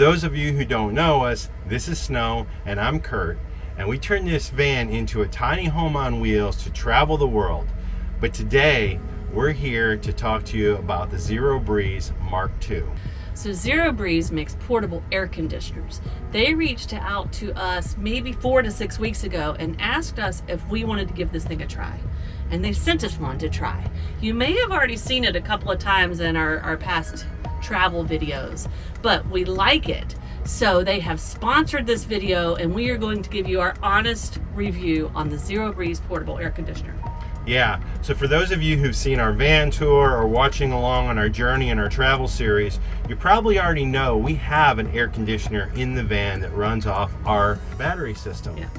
those of you who don't know us, this is Snow and I'm Curt, and we turned this van into a tiny home on wheels to travel the world. But today we're here to talk to you about the ZEROBREEZE Mark II. So ZEROBREEZE makes portable air conditioners. They reached out to us maybe 4 to 6 weeks ago and asked us if we wanted to give this thing a try. And they sent us one to try. You may have already seen it a couple of times in our past travel videos, but we like it. So they have sponsored this video and we are going to give you our honest review on the ZEROBREEZE portable air conditioner. Yeah, so for those of you who've seen our van tour or watching along on our journey in our travel series, you probably already know we have an air conditioner in the van that runs off our battery system. Yeah.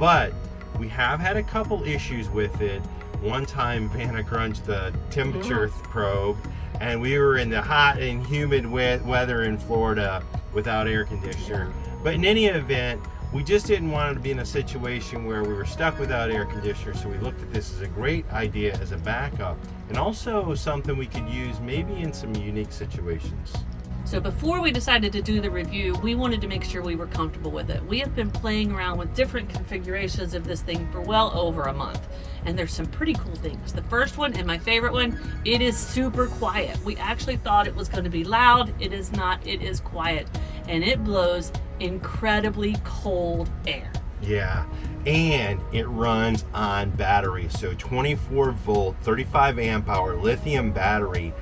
But we have had a couple issues with it. One time Vanna crunched the temperature probe and we were in the hot and humid weather in Florida without air conditioner. But in any event, we just didn't want to be in a situation where we were stuck without air conditioner, so we looked at this as a great idea as a backup and also something we could use maybe in some unique situations. So before we decided to do the review, we wanted to make sure we were comfortable with it. We have been playing around with different configurations of this thing for well over a month, and there's some pretty cool things. The first one, and my favorite one, it is super quiet. We actually thought it was going to be loud. It is not. It is quiet, and it blows incredibly cold air. Yeah, and it runs on battery, so 24 volt, 35 amp hour lithium battery.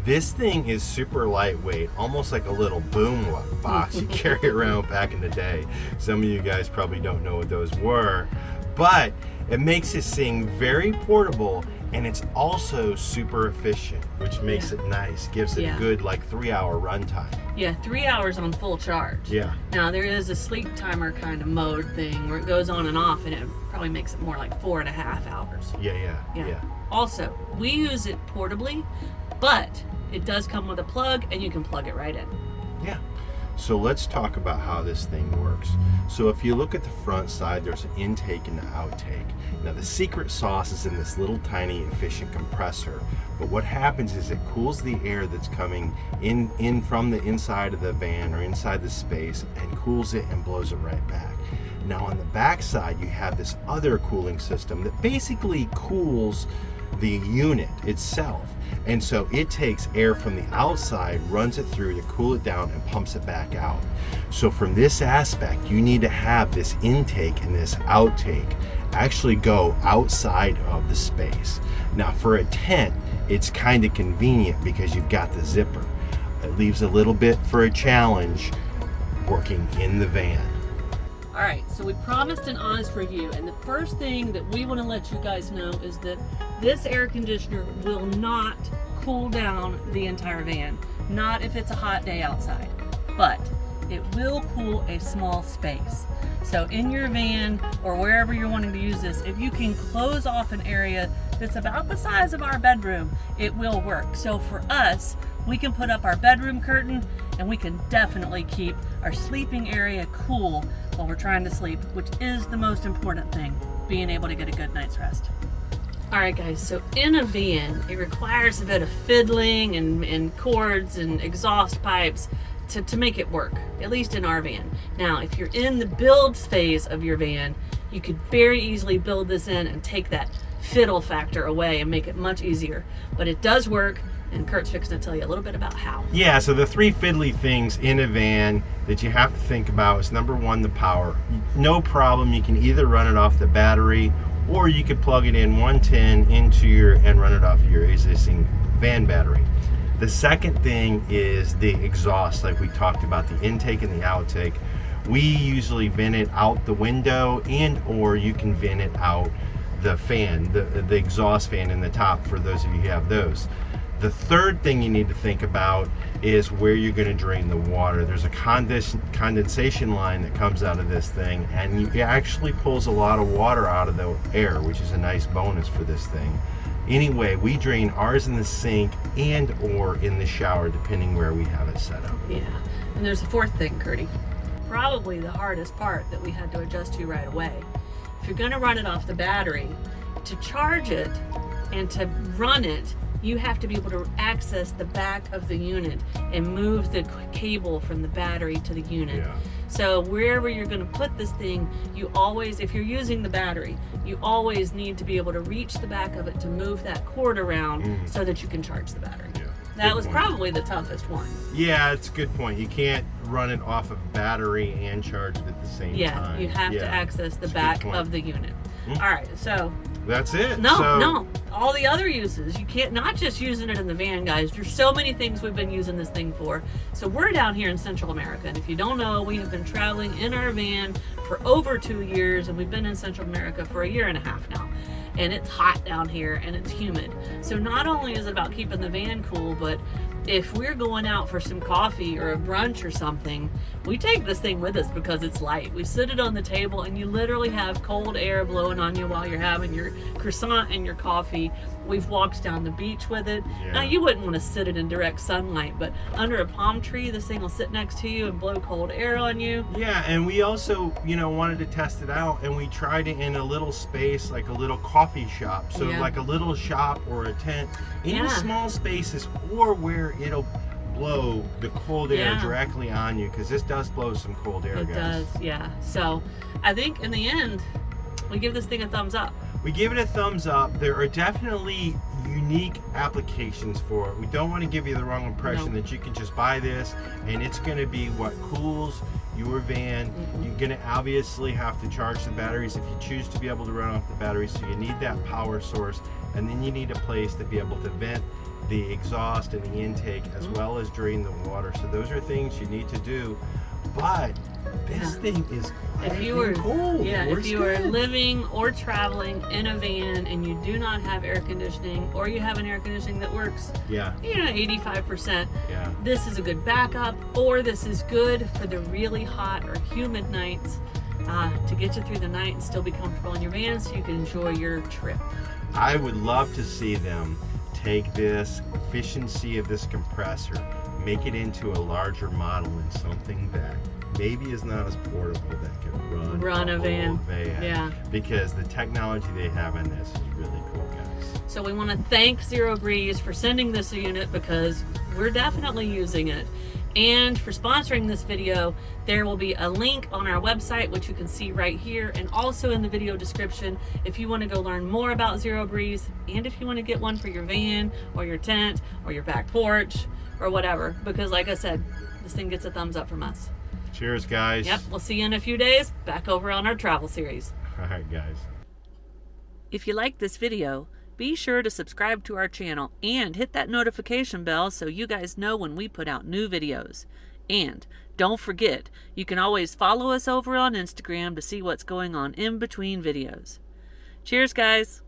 This thing is super lightweight, almost like a little boom box you carry around back in the day. Some of you guys probably don't know what those were, but it makes this thing very portable, and it's also super efficient, which makes it nice. Gives it a good like 3-hour runtime. Yeah, 3 hours on full charge. Yeah. Now there is a sleep timer kind of mode thing where it goes on and off, and it probably makes it more like 4.5 hours. Yeah. Also, we use it portably, but it does come with a plug and you can plug it right in. Yeah. So let's talk about how this thing works. So if you look at the front side, there's an intake and an outtake. Now the secret sauce is in this little tiny efficient compressor, but what happens is it cools the air that's coming in from the inside of the van or inside the space and cools it and blows it right back. Now on the back side, you have this other cooling system that basically cools the unit itself. And so it takes air from the outside, runs it through to cool it down and pumps it back out. So from this aspect, you need to have this intake and this outtake actually go outside of the space. Now for a tent, it's kind of convenient because you've got the zipper. It leaves a little bit for a challenge working in the van. All right, so we promised an honest review, and the first thing that we want to let you guys know is that this air conditioner will not cool down the entire van. Not if it's a hot day outside, but it will cool a small space. So in your van or wherever you're wanting to use this, if you can close off an area that's about the size of our bedroom, it will work. So for us, we can put up our bedroom curtain and we can definitely keep our sleeping area cool while we're trying to sleep, which is the most important thing, being able to get a good night's rest. All right guys, so in a van, it requires a bit of fiddling and cords and exhaust pipes to make it work, at least in our van. Now, if you're in the build phase of your van, you could very easily build this in and take that fiddle factor away and make it much easier. But it does work, and Curt's fixing to tell you a little bit about how. Yeah, so the 3 fiddly things in a van that you have to think about is number 1, the power. No problem, you can either run it off the battery or you could plug it in 110 into and run it off your existing van battery. The second thing is the exhaust, like we talked about, the intake and the outtake. We usually vent it out the window, and or you can vent it out the fan, the exhaust fan in the top, for those of you who have those. The third thing you need to think about is where you're going to drain the water. There's a condensation line that comes out of this thing, and it actually pulls a lot of water out of the air, which is a nice bonus for this thing. Anyway, we drain ours in the sink and or in the shower, depending where we have it set up. Yeah, and there's a fourth thing, Curty. Probably the hardest part that we had to adjust to right away. If you're going to run it off the battery, to charge it and to run it, you have to be able to access the back of the unit and move the cable from the battery to the unit. Yeah. So wherever you're going to put this thing, you always, if you're using the battery, you always need to be able to reach the back of it to move that cord around so that you can charge the battery. Yeah. That Good was point. probably the toughest one. Yeah, it's a good point. You can't run it off of battery and charge it at the same time. You have to Yeah. access the That's a good back point. of the unit. All right, so That's it. no, So, no, all the other uses. You can't, not just using it in the van, guys. There's so many things we've been using this thing for. So we're down here in Central America, and if you don't know, we have been traveling in our van for over 2 years, and we've been in Central America for 1.5 years now. And it's hot down here, and it's humid. So not only is it about keeping the van cool, but if we're going out for some coffee or a brunch or something, we take this thing with us because it's light. We sit it on the table and you literally have cold air blowing on you while you're having your croissant and your coffee. We've walked down the beach with it. Yeah. Now you wouldn't want to sit it in direct sunlight, but under a palm tree, this thing will sit next to you and blow cold air on you. yeah, and we also, wanted to test it out, and we tried it in a little space, like a little coffee shop. So Yeah. like a little shop or a tent, in Yeah. small spaces, or where it'll blow the cold air Yeah. directly on you, because this does blow some cold air, It guys. does, yeah. So I think in the end, we give this thing a thumbs up. We give it a thumbs up. There are definitely unique applications for it. We don't want to give you the wrong impression No. that you can just buy this and it's going to be what cools your van. You're going to obviously have to charge the batteries if you choose to be able to run off the batteries, so you need that power source, and then you need a place to be able to vent the exhaust and the intake as well as drain the water. So those are things you need to do. But this thing is If you were, cool. if you are living or traveling in a van and you do not have air conditioning, or you have an air conditioning that works, 85%, yeah. this is a good backup, or this is good for the really hot or humid nights to get you through the night and still be comfortable in your van so you can enjoy your trip. I would love to see them take this efficiency of this compressor, make it into a larger model and something that maybe is not as portable, that can run a van. van. Yeah. Because the technology they have in this is really cool, guys. So we want to thank ZEROBREEZE for sending this unit, because we're definitely using it. And for sponsoring this video, there will be a link on our website, which you can see right here, and also in the video description if you want to go learn more about ZEROBREEZE, and if you want to get one for your van or your tent or your back porch or whatever, because like I said, this thing gets a thumbs up from us. Cheers, guys. Yep, we'll see you in a few days back over on our travel series. All right, guys. If you like this video, be sure to subscribe to our channel and hit that notification bell so you guys know when we put out new videos. And don't forget, you can always follow us over on Instagram to see what's going on in between videos. Cheers, guys!